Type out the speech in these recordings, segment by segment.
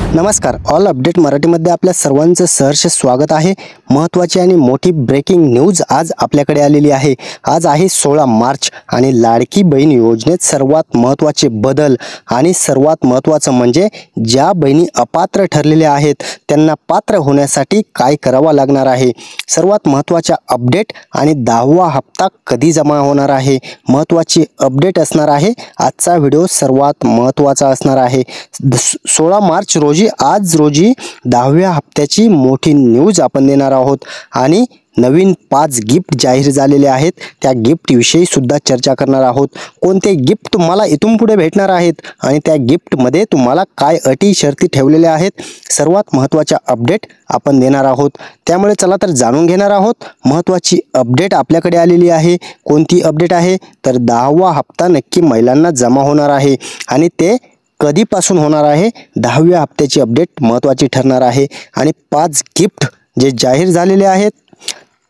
नमस्कार, all update मराठीमध्ये आपल्या सर्वांचं सहर्ष स्वागत आहे। महत्त्वाची आणि मोठी ब्रेकिंग न्यूज आज आपल्याकडे आलेली आहे। आज आहे 16 मार्च आणि लाडकी बहीण योजनेत सर्वात महत्त्वाचे बदल आणि सर्वात महत्त्वाचं म्हणजे ज्या बहिणी अपात्र ठरलेल्या आहेत त्यांना पात्र होण्यासाठी काय करावं लागणार आहे। सर्वात महत्त्वाचा अपडेट आणि 10वा हप्ता कधी जमा होणार आहे, महत्त्वाची अपडेट असणार आहे। आजचा व्हिडिओ सर्वात महत्त्वाचा असणार आहे। 16 मार्च रोजी आज रोजी 10व्या हप्त्याची मोठी न्यूज आपण देणार आहोत आणि नवीन 5 गिफ्ट जाहीर झालेले आहेत। त्या गिफ्ट विषयी सुद्धा चर्चा करणार आहोत। कोणते गिफ्ट तुम्हाला इथून पुढे भेटणार आहेत आणि त्या गिफ्ट मध्ये तुम्हाला काय अटी शर्ती ठेवलेल्या आहेत, सर्वात महत्त्वाचा अपडेट आपण देणार आहोत। त्यामुळे चला तर जाणून घेणार आहोत। महत्त्वाची अपडेट आपल्याकडे आलेली आहे। कोणती अपडेट आहे तर 10वा हप्ता नक्की महिलांना जमा होणार आहे आणि ते कधीपासून होणार आहे, 10व्या हप्त्याची अपडेट महत्त्वाची ठरणार आहे। आणि 5 गिफ्ट जे जाहीर झालेले आहेत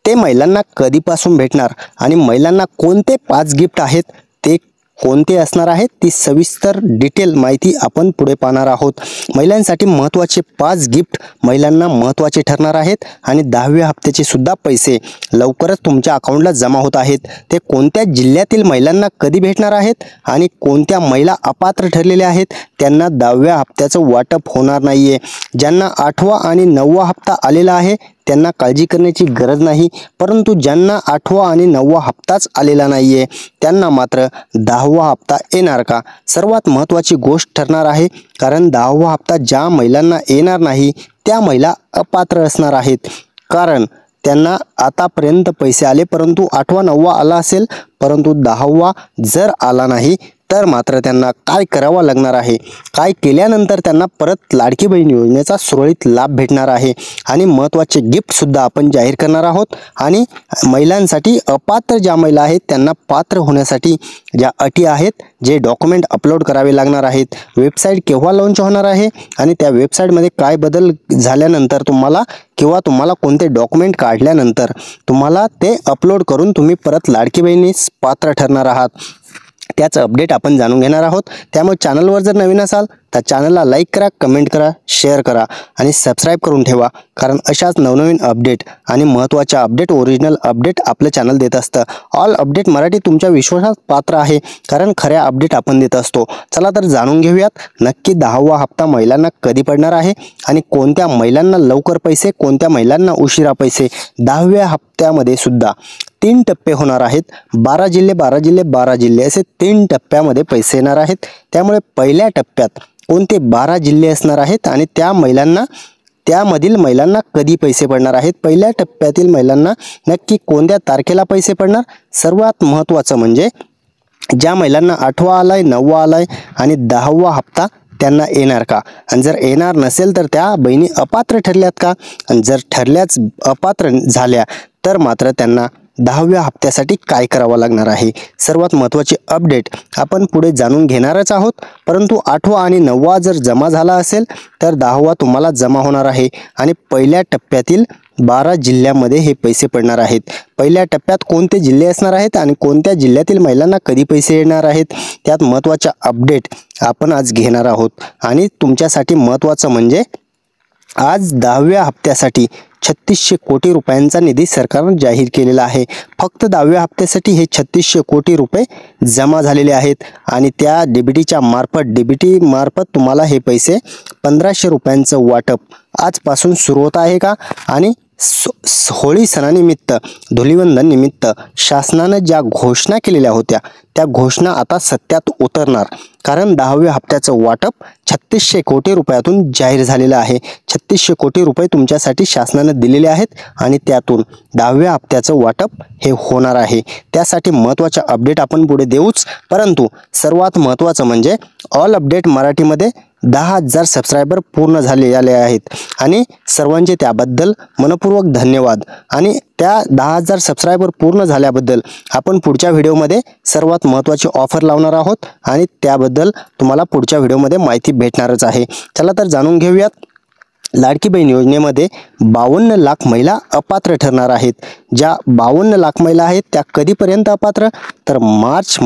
ते महिलांना कधीपासून भेटणार आणि महिलांना कोणते 5 गिफ्ट आहेत ते कोणते असणार आहेत ती सविस्तर डिटेल माहिती आपण पुढे पाहणार आहोत। महिलांसाठी महत्त्वाचे 5 गिफ्ट महिलांना महत्त्वाचे ठरणार आहेत आणि 10व्या हप्त्याचे सुद्धा पैसे लवकरच तुमच्या अकाउंटला जमा होत आहेत। ते कोणत्या जिल्ह्यातील महिलांना कधी भेटणार आहेत आणि कोणत्या महिला अपात्र ठरलेल्या आहेत त्यांना 10व्या हप्त्याचं वाटप होणार नाहीये। ज्यांना 8वा आणि 9वा हप्ता आलेला आहे त्यांना काळजी करण्याची गरज नाही, परंतु ज्यांना 8वा आणि 9वा हप्ताच आलेला नाहीये त्यांना मात्र 10वा हप्ता येणार का, सर्वात महत्त्वाची गोष्ट ठरणार आहे। कारण 10वा हप्ता ज्या महिलांना येणार नाही त्या महिला अपात्र असणार आहेत, कारण त्यांना आतापर्यंत पैसे आले परंतु 8वा 9वा आला असेल परंतु 10वा जर आला नाही तर मात्र त्यांना काय करावं लागणार आहे, काय केल्यानंतर त्यांना परत लाडकी बहीण योजनेचा सुरळीत लाभ भेटणार आहे आणि महत्त्वाचे गिफ्ट सुद्धा आपण जाहीर करणार आहोत। आणि महिलांसाठी अपात्र ज्या महिला आहेत त्यांना पात्र होण्यासाठी ज्या अटी आहेत, जे डॉक्युमेंट अपलोड करावे लागणार आहेत, वेबसाईट केव्हा लॉन्च होणार आहे आणि त्या वेबसाईटमध्ये काय बदल झाल्यानंतर तुम्हाला कोणते डॉक्युमेंट काढल्यानंतर तुम्हाला ते अपलोड करून तुम्ही परत लाडकी बहिणीस पात्र ठरणार आहात, त्याचं अपडेट आपण जाणून घेणार आहोत। त्यामुळे चॅनलवर जर नवीन असाल तर चॅनलला लाईक करा, कमेंट करा, शेअर करा आणि सबस्क्राईब करून ठेवा, कारण अशाच नवनवीन अपडेट आणि महत्त्वाच्या अपडेट, ओरिजिनल अपडेट आपलं चॅनल देत असतं। ऑल अपडेट मराठी तुमच्या विश्वासात पात्र आहे, कारण खऱ्या अपडेट आपण देत असतो। चला तर जाणून घेऊयात नक्की 10वा हप्ता महिलांना कधी पडणार आहे आणि कोणत्या महिलांना लवकर पैसे, कोणत्या महिलांना उशिरा पैसे। 10व्या हप्त्यामध्ये सुद्धा 3 टप्पे होणार आहेत। 12 जिल्हे 12 जिल्हे 12 जिल्हे असे 3 टप्प्यामध्ये पैसे येणार आहेत। त्यामुळे पहिल्या टप्प्यात कोणते 12 जिल्हे असणार आहेत आणि त्यामधील महिलांना कधी पैसे पडणार आहेत, पहिल्या टप्प्यातील महिलांना नक्की कोणत्या तारखेला पैसे पडणार, सर्वात महत्त्वाचं म्हणजे ज्या महिलांना 8वा आलाय, 9वा आलाय आणि 10वा हप्ता त्यांना येणार का, आणि जर येणार नसेल तर त्या बहिणी अपात्र ठरल्यात का, आणि जर ठरल्याच अपात्र झाल्या तर मात्र त्यांना 10व्या हप्त्यासाठी काय करावं लागणार आहे, सर्वात महत्त्वाचे अपडेट आपण पुढे जाणून घेणारच आहोत। परंतु 8वा आणि 9वा जर जमा झाला असेल तर 10वा तुम्हाला जमा होणार आहे आणि पहिल्या टप्प्यातील 12 जिल्ह्यामध्ये हे पैसे पडणार आहेत। पहिल्या टप्प्यात कोणते जिल्हे असणार आहेत आणि कोणत्या जिल्ह्यातील महिलांना कधी पैसे येणार आहेत त्यात महत्त्वाचा अपडेट आपण आज घेणार आहोत। आणि तुमच्यासाठी महत्त्वाचं म्हणजे आज 10व्या हप्त्यासाठी 3600 कोटी रुपयांचा निधी सरकारने जाहीर केलेला आहे। फक्त 10व्या हप्त्यासाठी हे 3600 कोटी रुपये जमा झालेले आहेत आणि त्या डीबीटी मार्फत तुम्हाला हे पैसे 1500 रुपयांचं वाटप आजपासून सुरू होत आहे का। आणि होळी सणानिमित्त, धुलिवंदन निमित्त शासनाने ज्या घोषणा केलेल्या होत्या त्या घोषणा आता सत्यात उतरणार, कारण 10व्या हप्त्याचं वाटप 3600 कोटी रुपयातून जाहीर झालेलं आहे। 3600 कोटी रुपये तुमच्यासाठी शासनाने दिलेले आहेत आणि त्यातून 10व्या हप्त्याचं वाटप हे होणार आहे। त्यासाठी महत्त्वाचा अपडेट आपण पुढे देऊच, परंतु सर्वात महत्त्वाचं म्हणजे ऑल अपडेट मराठीमध्ये 10,000 सबस्क्रायबर पूर्ण झालेले आहेत आणि सर्वांचे त्याबद्दल मनपूर्वक धन्यवाद। आणि त्या 10,000 सबस्क्रायबर पूर्ण झाल्याबद्दल आपण पुढच्या व्हिडिओमध्ये सर्वात महत्त्वाची ऑफर लावणार आहोत आणि त्याबद्दल तुम्हाला पुढच्या व्हिडिओमध्ये माहिती भेटणारच आहे। चला तर जाणून घेऊयात। लाडकी बहीण योजनेमध्ये 52 लाख महिला अपात्र ठरणार आहेत। ज्या 52 लाख महिला आहेत त्या कधीपर्यंत अपात्र, तर मार्च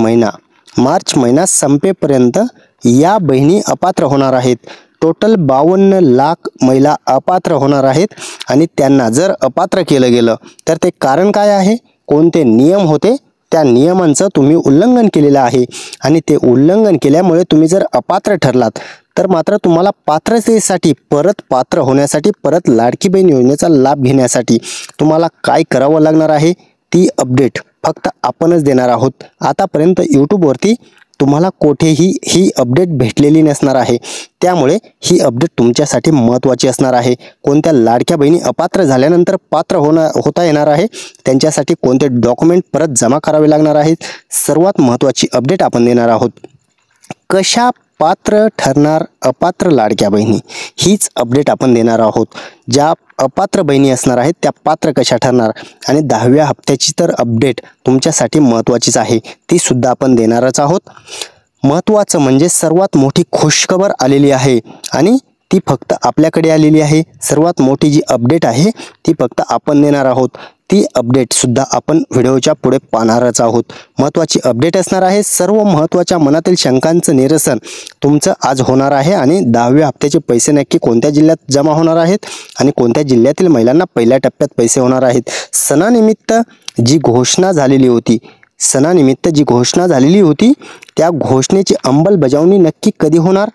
महिना संपेपर्यंत या बहिणी अपात्र होणार आहेत। टोटल 52 लाख महिला अपात्र होणार आहेत आणि त्यांना जर अपात्र केलं गेलं तर ते कारण काय आहे, कोणते नियम होते, त्या नियमांचं तुम्ही उल्लंघन केलेलं आहे आणि ते उल्लंघन केल्यामुळे तुम्ही जर अपात्र ठरलात तर मात्र तुम्हाला पात्रतेसाठी परत पात्र होण्यासाठी परत लाडकी बहीण योजनेचा लाभ घेण्यासाठी तुम्हाला काय करावं लागणार आहे ती अपडेट फक्त आपणच देणार आहोत। आतापर्यंत यूट्यूबवरती तुम्हाला कुठेही ही अपडेट भेटलेली नसणार आहे, त्यामुळे ही अपडेट तुमच्यासाठी महत्त्वाची असणार आहे। कोणत्या लाडक्या बहिणी अपात्र झाल्यानंतर पात्र होता येणार आहे, त्यांच्यासाठी कोणते डॉक्युमेंट परत जमा करावे लागणार आहेत, सर्वात महत्त्वाची अपडेट आपण देणार आहोत। कशा पात्र ठरणार अपात्र लाडक्या बहिणी, हीच अपडेट आपण देणार आहोत। ज्या अपात्र बहिणी असणार आहेत त्या पात्र कशा ठरणार आणि 10व्या हप्त्याची तर अपडेट तुमच्यासाठी महत्त्वाचीच आहे, ती सुद्धा आपण देणारच आहोत। महत्त्वाचं म्हणजे सर्वात मोठी खुशखबर आलेली आहे आणि ती फक्त आपल्याकडे आलेली आहे। सर्वात मोठी जी अपडेट आहे ती फक्त आपण देणार आहोत, ती अपडेट सुद्धा आपण व्हिडिओच्या पुढे पाहणारच आहोत। महत्त्वाची अपडेट असणार आहे, सर्व महत्त्वाच्या मनातील शंकांचं निरसन तुमचं आज होणार आहे आणि 10व्या हप्त्याचे पैसे नक्की कोणत्या जिल्ह्यात जमा होणार आहेत आणि कोणत्या जिल्ह्यातील महिलांना पहिल्या टप्प्यात पैसे होणार आहेत। सणानिमित्त जी घोषणा झालेली होती त्या घोषणेची अंमलबजावणी नक्की कधी होणार,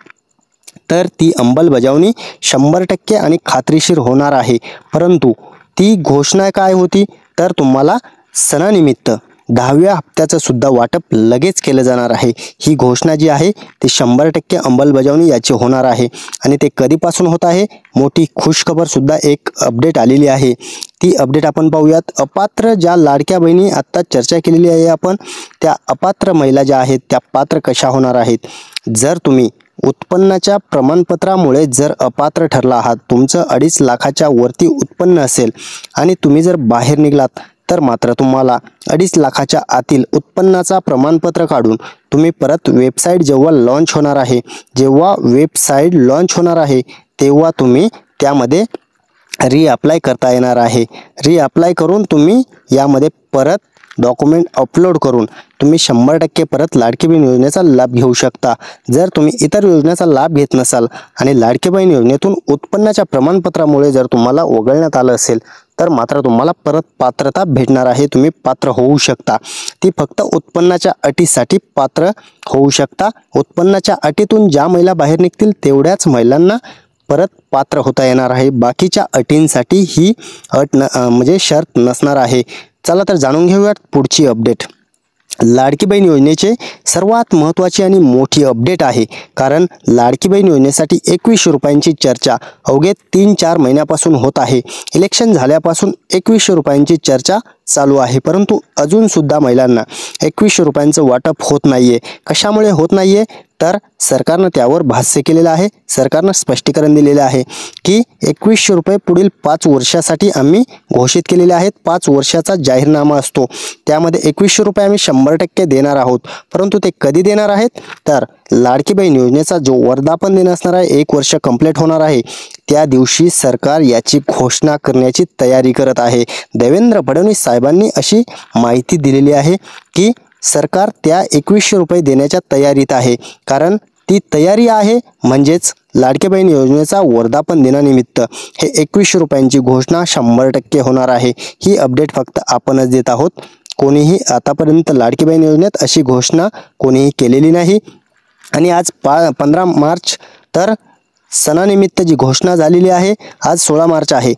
तर ती अंमलबजावणी 100% आणि खात्रीशीर होणार आहे। परंतु ती घोषणा काय होती, तर तुम्हाला सणानिमित्त 10व्या हप्त्याचं सुद्धा वाटप लगेच केलं जाणार आहे। ही घोषणा जी आहे ती 100% अंमलबजावणी याची होणार आहे आणि ते कधीपासून होत आहे, मोठी खुशखबर सुद्धा एक अपडेट आलेली आहे, ती अपडेट आपण पाहूयात। अपात्र ज्या लाडक्या बहिणी आत्ता चर्चा केलेली आहे आपण, त्या अपात्र महिला ज्या आहेत त्या पात्र कशा होणार आहेत। जर तुम्ही उत्पन्नाच्या प्रमाणपत्रामुळे जर अपात्र ठरला आहात, तुमचं 2.5 लाखाच्या वरती उत्पन्न असेल आणि तुम्ही जर बाहेर निघलात तर मात्र तुम्हाला 2.5 लाखाच्या आतील उत्पन्नाचा प्रमाणपत्र काढून तुम्ही परत वेबसाईट जेव्हा लॉन्च होणार आहे तेव्हा तुम्ही त्यामध्ये रिअप्लाय करता येणार आहे। रिअप्लाय करून तुम्ही यामध्ये परत डॉक्युमेंट अपलोड करून तुम्ही 100% परत लाडकी बहीण योजनेचा लाभ घेऊ शकता। जर तुम्ही इतर योजनेचा लाभ घेत नसाल आणि लाडकी बहीण योजनेतून उत्पन्नाच्या प्रमाणपत्रामुळे जर तुम्हाला वगळण्यात आलं असेल तर मात्र तुम्हाला परत पात्रता भेटणार आहे, तुम्ही पात्र होऊ शकता। ती फक्त उत्पन्नाच्या अटीसाठी पात्र होऊ शकता। उत्पन्नाच्या अटीतून ज्या महिला बाहेर निघतील तेवढ्याच महिलांना परत पात्र होता येणार आहे, बाकीच्या अटींसाठी ही अट म्हणजे शर्त नसणार आहे। चला तर जाणून घेऊयात पुढची अपडेट। लाडकी बहीण योजनेचे सर्वात महत्त्वाची आणि मोठी अपडेट आहे, कारण लाडकी बहीण योजनेसाठी 2100 रुपयांची चर्चा अवघे 3-4 महिन्यापासून होत आहे। इलेक्शन झाल्यापासून 2100 रुपयांची चर्चा चालू आहे, परंतु अजून सुद्धा महिलांना 2100 रुपयांचं वाटप होत नाहीये। कशामुळे होत नाहीये, तर सरकारनं त्यावर भाष्य केलेलं आहे, सरकारनं स्पष्टीकरण दिलेलं आहे की 2100 रुपये पुढील 5 वर्षासाठी आम्ही घोषित केलेले आहेत। 5 वर्षाचा जाहीरनामा असतो, त्यामध्ये 2100 रुपये आम्ही 100% देणार आहोत। परंतु ते कधी देणार आहेत, तर लाडकी बहीण योजनेचा जो वर्धापन दिन असणार आहे, 1 वर्ष कंप्लीट होणार आहे, त्या दिवशी सरकार याची घोषणा करण्याची तयारी करत आहे। देवेंद्र फडणवीस साहेबांनी अशी माहिती दिलेली आहे की सरकार त्या 2100 रुपये देण्याच्या तयारीत आहे, कारण ती तयारी आहे म्हणजेच लाडकी बहीण योजनेचा वर्धापन दिनानिमित्त हे 2100 रुपयांची घोषणा 100% होणार आहे। ही अपडेट फक्त आपणच देत आहोत, कोणीही आतापर्यंत लाडकी बहीण योजनेत अशी घोषणा कोणीही केलेली नाही। आणि आज 15 मार्च तर सणानिमित्त जी घोषणा झालेली आहे, आज 16 मार्च आहे,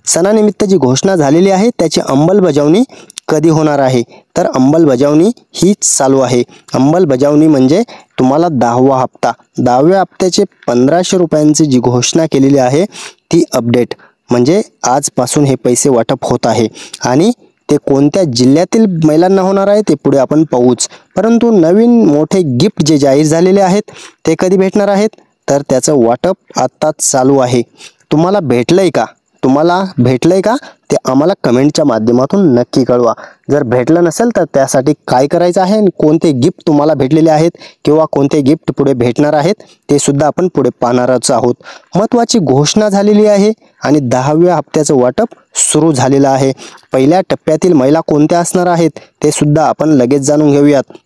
सणानिमित्त जी घोषणा झालेली आहे त्याची अंमलबजावणी कधी होणार आहे, तर अंमलबजावणी हीच चालू आहे। अंमलबजावणी म्हणजे तुम्हाला 10वा हप्ता, 10व्या हप्त्याचे 1500 रुपयांची जी घोषणा केलेली आहे ती अपडेट म्हणजे आजपासून हे पैसे वाटप होत आहे आणि ते कोणत्या जिल्ह्यातील महिलांना होणार आहे ते पुढे आपण पाहूच। परंतु नवीन मोठे गिफ्ट जे जाहीर झालेले आहेत ते कधी भेटणार आहेत, तर त्याचं वाटप आत्ताच चालू आहे। तुम्हाला भेटलंय का ते आम्हाला कमेंटच्या माध्यमातून नक्की कळवा। जर भेटलं नसेल तर त्यासाठी काय करायचं आहे आणि कोणते गिफ्ट तुम्हाला भेटलेले आहेत किंवा कोणते गिफ्ट पुढे भेटणार आहेत ते सुद्धा आपण पुढे पाहणारच आहोत। महत्त्वाची घोषणा झालेली आहे आणि 10व्या हप्त्याचं वाटप सुरू झालेलं आहे। पहिल्या टप्प्यातील महिला कोणत्या असणार आहेत ते सुद्धा आपण लगेच जाणून घेऊयात।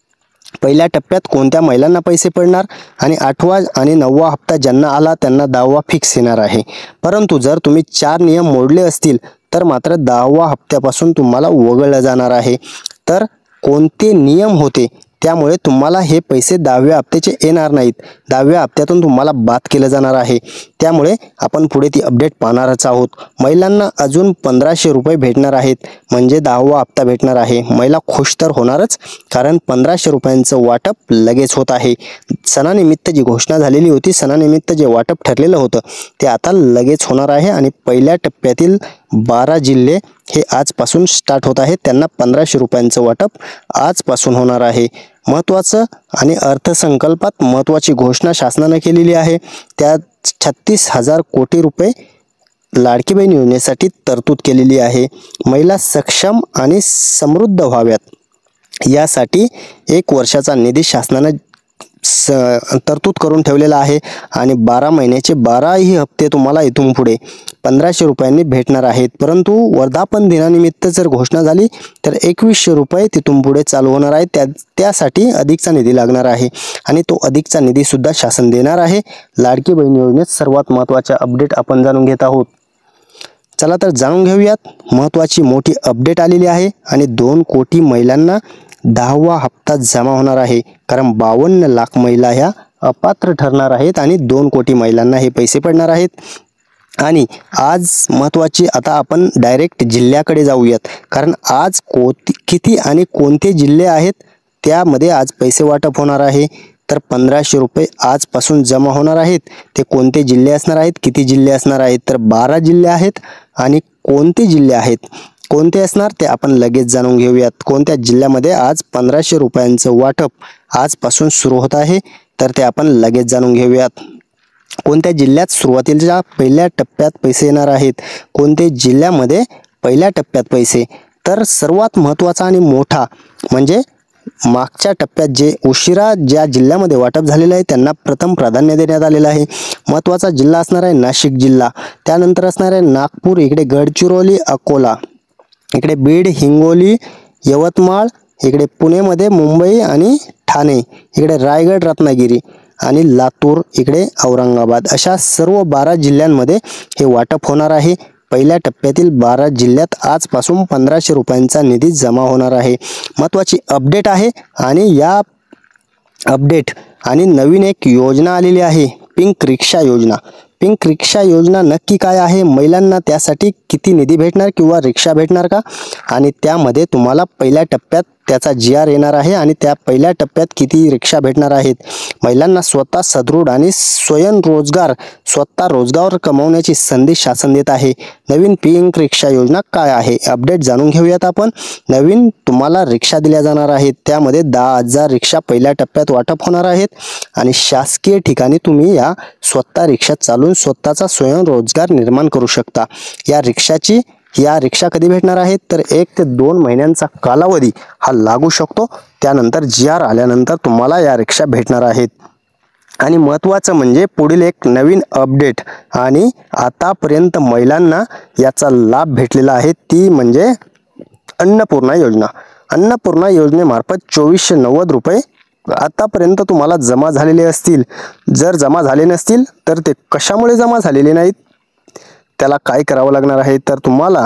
पहिल्या टप्प्यात कोणत्या महिलांना पैसे पडणार आणि 8वा आणि 9वा हप्ता ज्यांना आला त्यांना 10वा फिक्स येणार आहे। परंतु जर तुम्ही 4 नियम मोडले असतील तर मात्र 10वा हप्त्यापासून तुम्हाला वगळलं जाणार आहे। तर कोणते नियम होते त्यामुळे तुम्हाला हे पैसे 10व्या हप्त्याचे येणार नाहीत, 10व्या हप्त्यातून तुम्हाला बाद केलं जाणार आहे। त्यामुळे आपण पुढे ती अपडेट पाहणारच आहोत। महिलांना अजून 1500 रुपये भेटणार आहेत, म्हणजे 10वा हप्ता भेटणार आहे। महिला खुश तर होणारच, कारण 1500 रुपयांचं वाटप लगेच होत आहे। सणानिमित्त जी घोषणा झालेली होती, सणानिमित्त जे वाटप ठरलेलं होतं ते आता लगेच होणार आहे आणि पहिल्या टप्प्यातील 12 जिल्हे हे आजपासून स्टार्ट होत आहेत, त्यांना 1500 रुपयांचं वाटप आजपासून होणार आहे। महत्त्वाचं आणि अर्थसंकल्पात महत्त्वाची घोषणा शासनाने केलेली आहे, त्यात 36,000 कोटी रुपये लाडकी बहीण योजनेसाठी तरतूद केलेली आहे। महिला सक्षम आणि समृद्ध व्हाव्यात यासाठी 1 वर्षाचा निधी शासनाने तरतूद करून ठेवलेला आहे आणि 12 महिन्याचे 12ही हप्ते तुम्हाला इथून पुढे 1500 रुपयांनी भेटणार आहेत। परंतु वर्धापन दिनानिमित्त जर घोषणा झाली तर 2100 रुपये तिथून पुढे चालू होणार आहे, त्यासाठी अधिकचा निधी लागणार आहे आणि तो अधिकचा निधी सुद्धा शासन देणार आहे। लाडकी बहीण योजनेत सर्वात महत्त्वाचा अपडेट आपण जाणून घेत आहोत। चला तर जाणून घेऊयात। महत्त्वाची मोठी अपडेट आलेली आहे आणि 2 कोटी महिलांना 10वा हप्ता जमा होणार आहे, कारण 52 लाख महिला ह्या अपात्र ठरणार आहेत आणि 2 कोटी महिलांना हे पैसे पडणार आहेत। आणि आज महत्त्वाची, आता आपण डायरेक्ट जिल्ह्याकडे जाऊयात, कारण आज किती आणि कोणते जिल्हे आहेत त्यामध्ये आज पैसे वाटप होणार आहे। तर 1500 रुपये आजपासून जमा होणार आहेत। ते कोणते जिल्हे असणार आहेत, किती जिल्हे असणार आहेत, तर 12 जिल्हे आहेत। आणि कोणते जिल्हे आहेत, कोणते असणार ते आपण लगेच जाणून घेऊयात। कोणत्या जिल्ह्यामध्ये आज 1500 रुपयांचं वाटप आजपासून सुरू होत आहे तर ते आपण लगेच जाणून घेऊयात। कोणत्या जिल्ह्यात सुरुवातीच्या पहिल्या टप्प्यात पैसे येणार आहेत, कोणते जिल्ह्यामध्ये पहिल्या टप्प्यात पैसे, तर सर्वात महत्त्वाचा आणि मोठा म्हणजे मागच्या टप्प्यात जे उशिरा ज्या जिल्ह्यामध्ये वाटप झालेलं आहे त्यांना प्रथम प्राधान्य देण्यात आलेलं आहे। महत्त्वाचा जिल्हा असणार आहे नाशिक जिल्हा, त्यानंतर असणार आहे नागपूर, इकडे गडचिरोली, अकोला, इकडे बीड, हिंगोली, यवतमाळ, इकडे पुणेमध्ये मुंबई आणि ठाणे, इकडे रायगड, रत्नागिरी आणि लातूर, इकडे औरंगाबाद, अशा सर्व 12 जिल्ह्यांमध्ये हे वाटप होणार आहे। पहिल्या टप्प्यातील 12 जिल्ह्यात आजपासून 1500 रुपयांचा निधी जमा होणार आहे। महत्त्वाची अपडेट आहे आणि या अपडेट आणि नवीन एक योजना आलेली आहे, पिंक रिक्षा योजना। पिंक रिक्षा योजना नक्की काय आहे, महिलांना त्यासाठी किती निधी भेटणार किंवा रिक्षा भेटणार का, आणि त्यामध्ये तुम्हाला पहिल्या टप्प्यात त्याचा GR येणार आहे आणि त्या पहिल्या टप्प्यात किती रिक्षा भेटणार आहेत। महिलांना स्वतः सदृढ आणि स्वयंरोजगार, स्वतः रोजगार कमवण्याची संधी शासन देत आहे। नवीन पिंक रिक्षा योजना काय आहे अपडेट जाणून घेऊयात आपण। नवीन तुम्हाला रिक्षा दिल्या जाणार आहेत, त्यामध्ये 10,000 रिक्षा पहिल्या टप्प्यात वाटप होणार आहेत आणि शासकीय ठिकाणी तुम्ही या स्वतः रिक्षा चालवून स्वतःचा स्वयंरोजगार निर्माण करू शकता। या रिक्षा कधी भेटणार आहेत, तर 1 ते 2 महिन्यांचा कालावधी हा लागू शकतो, त्यानंतर GR आल्यानंतर तुम्हाला या रिक्षा भेटणार आहेत। आणि महत्त्वाचं म्हणजे पुढील एक नवीन अपडेट आणि आतापर्यंत महिलांना याचा लाभ भेटलेला आहे, ती म्हणजे अन्नपूर्णा योजना। अन्नपूर्णा योजनेमार्फत 2490 रुपये आतापर्यंत तुम्हाला जमा झालेले असतील। जर जमा झाले नसतील तर ते कशामुळे जमा झालेले नाहीत, त्याला काय करावं लागणार आहे, तर तुम्हाला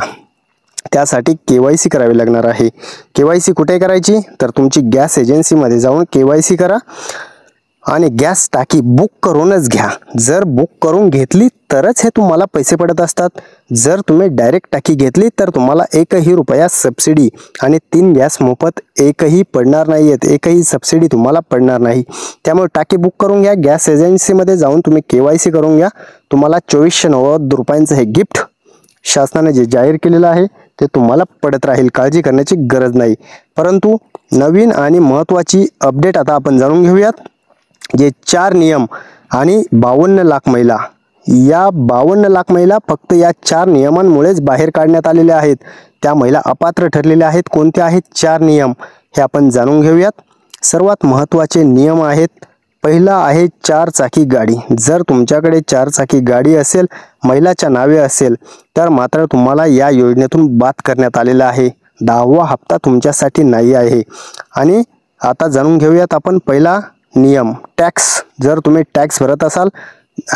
त्यासाठी KYC करावी लागणार आहे। KYC कुठे करायची, तर तुमची गॅस एजन्सीमध्ये जाऊन KYC करा आणि गॅस टाकी बुक करूनच घ्या। जर बुक करून घेतली तरच हे तुम्हाला पैसे पडत असतात। जर तुम्ही डायरेक्ट टाकी घेतली तर तुम्हाला 1ही रुपया सबसिडी आणि 3 गॅस मोफत एकही पडणार नाही आहेत, एकही सबसिडी तुम्हाला पडणार नाही। त्यामुळे टाकी बुक करून घ्या, गॅस एजन्सीमध्ये जाऊन तुम्ही KYC करून घ्या। तुम्हाला 2490 रुपयांचं हे गिफ्ट शासनाने जे जाहीर केलेलं आहे ते तुम्हाला पडत राहील, काळजी करण्याची गरज नाही। परंतु नवीन आणि महत्त्वाची अपडेट आता आपण जाणून घेऊयात। जे 4 नियम आणि 52 लाख महिला, या 52 लाख महिला फक्त या 4 नियमांमुळेच बाहेर काढण्यात आलेल्या आहेत, त्या महिला अपात्र ठरलेल्या आहेत। कोणते आहेत 4 नियम हे आपण जाणून घेऊयात। सर्वात महत्त्वाचे नियम आहेत, पहिला आहे 4 चाकी गाडी। जर तुमच्याकडे 4 चाकी गाडी असेल, महिलाच्या नावे असेल, तर मात्र तुम्हाला या योजनेतून बाद करण्यात आलेला आहे। 10वा हप्ता तुमच्यासाठी नाही आहे। आणि आता जाणून घेऊयात आपण पहिला नियम, टॅक्स. जर तुम्ही टॅक्स भरत असाल,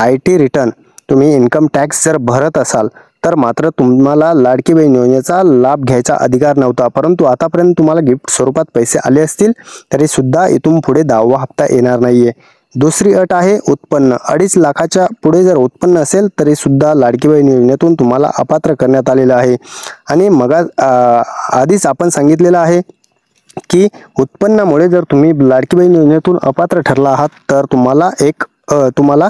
IT रिटर्न, तुम्ही इन्कम टॅक्स जर भरत असाल तर मात्र तुम्हाला लाडकी बहीण योजनेचा लाभ घ्यायचा अधिकार नव्हता. परंतु आतापर्यंत तुम्हाला गिफ्ट स्वरूपात पैसे आले असतील तरी सुद्धा इथून पुढे 10वा हप्ता येणार नाहीये. दुसरी अट आहे उत्पन्न. 2.5 लाखाच्या पुढे जर उत्पन्न असेल तरी सुद्धा लाडकी बहीण योजनेतून तुम्हाला अपात्र करण्यात आलेलं आहे. आणि मग आधीच आपण सांगितलेलं आहे की उत्पन्नामुळे जर तुम्ही लाडकी बहीण योजनेतून अपात्र ठरला आहात तर तुम्हाला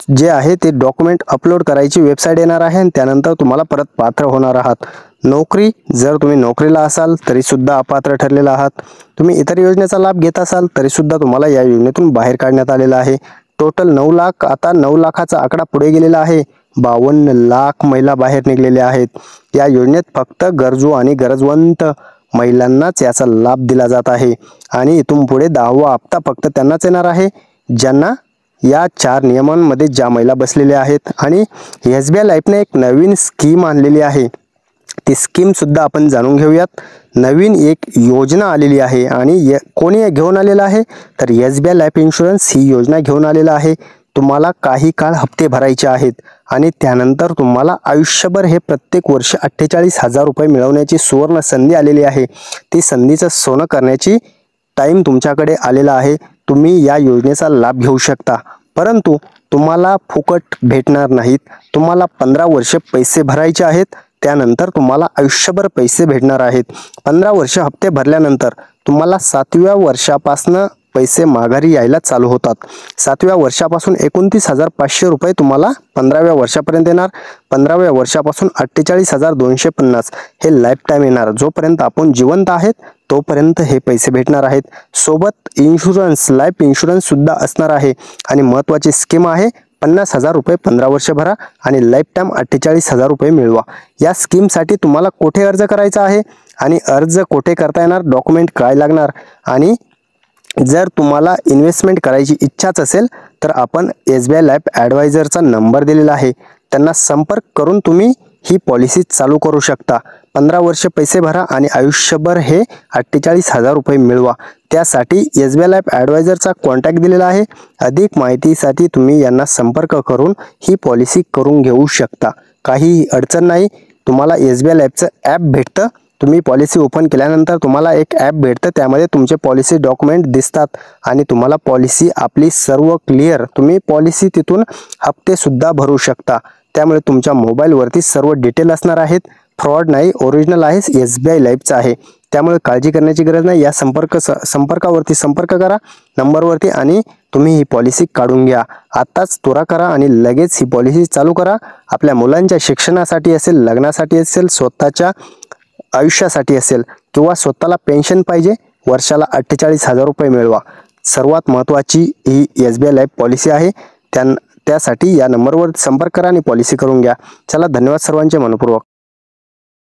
जे आहे ते डॉक्युमेंट अपलोड करायची वेबसाईट येणार आहे आणि त्यानंतर तुम्हाला परत पात्र होणार आहात. नोकरी, जर तुम्ही नोकरीला असाल तरी सुद्धा अपात्र ठरलेला आहात. तुम्ही इतर योजनेचा लाभ घेत असाल तरी सुद्धा तुम्हाला या योजनेतून बाहेर काढण्यात आलेला आहे. टोटल 9 लाख, आता 9 लाखाचा आकडा पुढे गेलेला आहे. 52 लाख महिला बाहेर निघलेल्या आहेत. या योजनेत फक्त गरजू आणि गरजवंत महिलांनाच याचा लाभ दिला जात आहे आणि इथून पुढे 10वा हप्ता फक्त त्यांनाच येणार आहे ज्यांना या 4 नियमांमध्ये ज्या महिला बसलेल्या आहेत. आणि SBI लाईफने एक नवीन स्कीम आणलेली आहे, ती स्कीम सुद्धा आपण जाणून घेऊयात. नवीन एक योजना आलेली आहे आणि कोणी घेऊन आलेला आहे तर SBI लाईफ इन्शुरन्स ही योजना घेऊन आलेला आहे. तुम्हाला काही काळ हप्ते भरायचे आहेत आणि त्यानंतर तुम्हाला आयुष्यभर हे प्रत्येक वर्षी 48,000 रुपये मिळवण्याची सुवर्ण संधी आलेली आहे. ती संधीचं सोनं करण्याची टाईम तुमच्याकडे आलेला आहे. तुम्ही या योजनेचा लाभ घेऊ शकता, परंतु तुम्हाला फुकट भेटणार नाहीत. तुम्हाला 15 वर्ष पैसे भरायचे आहेत, त्यानंतर तुम्हाला आयुष्यभर पैसे भेटणार आहेत. 15 वर्ष हप्ते भरल्यानंतर तुम्हाला 7व्या वर्षापासून पैसे माघारी यायला चालू होतात. 7व्या वर्षापासून 29,500 रुपये तुम्हाला 15व्या वर्षापर्यंत येणार. 15व्या वर्षापासून 48,250 हे लाईफ टाईम येणार. जोपर्यंत आपण जिवंत आहेत तोपर्यंत हे पैसे भेटणार आहेत. सोबत इन्शुरन्स, लाईफ इन्शुरन्स सुद्धा असणार आहे आणि महत्त्वाची स्कीम आहे 50,000 रुपये 15 वर्ष भरा आणि लाईफ टाईम 48,000 रुपये मिळवा. या स्कीमसाठी तुम्हाला कुठे अर्ज करायचा आहे आणि अर्ज कुठे करता येणार, डॉक्युमेंट काय लागणार, आणि जर तुम्हाला इन्व्हेस्टमेंट करायची इच्छाच असेल तर आपण SBI लाईफ ॲडवायझरचा नंबर दिलेला आहे, त्यांना संपर्क करून तुम्ही ही पॉलिसी चालू करू शकता. 15 वर्ष पैसे भरा आणि आयुष्यभर हे 48,000 रुपये मिळवा. त्यासाठी SBI लाईफ ॲडवायझरचा कॉन्टॅक्ट दिलेला आहे. अधिक माहितीसाठी तुम्ही यांना संपर्क करून ही पॉलिसी करून घेऊ शकता. काही अडचण नाही. तुम्हाला SBI लाईफचं ॲप भेटतं. तुम्ही पॉलिसी ओपन केल्यानंतर तुम्हाला एक ॲप भेटतं, त्यामध्ये तुमचे पॉलिसी डॉक्युमेंट दिसतात आणि तुम्हाला पॉलिसी आपली सर्व क्लिअर, तुम्ही पॉलिसी तिथून हप्ते सुद्धा भरू शकता. त्यामुळे तुमच्या मोबाईलवरती सर्व डिटेल असणार आहेत. फ्रॉड नाही, ओरिजिनल आहे, SBI लाईफचं आहे. त्यामुळे काळजी करण्याची गरज नाही. या संपर्कावरती संपर्क करा नंबरवरती आणि तुम्ही ही पॉलिसी काढून घ्या. आत्ताच त्वरा करा आणि लगेच ही पॉलिसी चालू करा. आपल्या मुलांच्या शिक्षणासाठी असेल, लग्नासाठी असेल, स्वतःच्या आयुष्यासाठी असेल किंवा स्वतःला पेन्शन पाहिजे, वर्षाला 48,000 रुपये मिळवा. सर्वात महत्त्वाची ही SBI लाईफ पॉलिसी आहे. त्यासाठी या नंबरवर संपर्क करा आणि पॉलिसी करून घ्या. चला, धन्यवाद सर्वांचे मनपूर्वक.